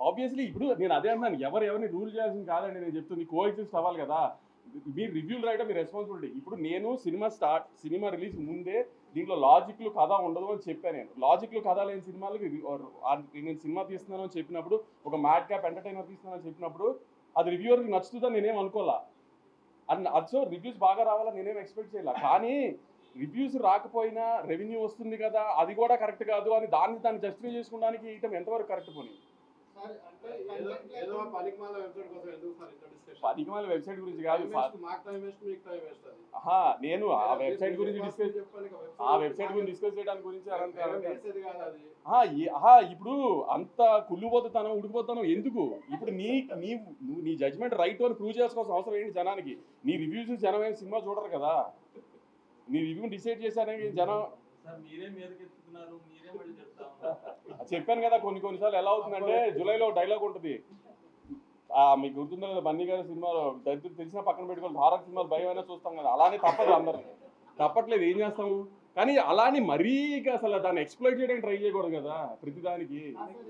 Obviously ఇప్పుడు నేను అదే అన్నాను, ఎవరిని రూల్ చేయాల్సింది కాదండి. నేను చెప్తుంది కో ఎగ్జిస్ట్ అవ్వాలి కదా. మీరు రివ్యూలు రాయడం మీ రెస్పాన్సిబిలిటీ. ఇప్పుడు నేను సినిమా రిలీజ్ ముందే దీంట్లో లాజిక్లు కథ ఉండదు అని చెప్పాను. నేను లాజిక్లు కథ లేని సినిమాలకి నేను సినిమా తీస్తున్నాను అని చెప్పినప్పుడు, ఒక మ్యాడ్ క్యాప్ ఎంటర్టైనర్ తీస్తున్నాను అని చెప్పినప్పుడు అది రివ్యూవర్కి నచ్చుతుందని నేనేం అనుకోవాలా. అది సో రివ్యూస్ బాగా రావాలని నేనేం ఎక్స్పెక్ట్ చేయాల. కానీ రివ్యూస్ రాకపోయినా రెవెన్యూ వస్తుంది కదా, అది కూడా కరెక్ట్ కాదు అని దాన్ని జస్టిఫై చేసుకోవడానికి ఇటం ఎంతవరకు కరెక్ట్ పోనీ. పనికిమాల వెబ్సైట్ గురించి కాదు, నేను ఆ వెబ్సైట్ గురించి డిస్కస్ చేయడానికి గురించి ఇప్పుడు అంత కుళ్ళుపోతాను ఉడికిపోతాను ఎందుకు? ఇప్పుడు నీ జడ్జ్మెంట్ రైట్ అని ప్రూవ్ చేసుకోవాల్సిన అవసరం ఏంటి జనానికి? నీ రివ్యూస్ జనం ఏం సినిమా చూడరు కదా. నీ రివ్యూ డిసైడ్ చేశారని జనం చెప్పాను కదా. కొన్నిసార్లు ఎలా అవుతుందంటే, జూలైలో డైలాగ్ ఉంటుంది, మీకు గుర్తుందో కదా, బన్నీ గారి సినిమాలో దరిద్రులు తెలిసినా పక్కన పెట్టుకొని హారర్ సినిమాలు భయమైనా చూస్తాం కదా. అలానే తప్పదు, అందరు తప్పట్లేదు, ఏం చేస్తాము. కానీ అలానే మరీ అసలు దాన్ని ఎక్స్ప్లోయిట్ చేయడానికి ట్రై చేయకూడదు కదా ప్రతిదానికి.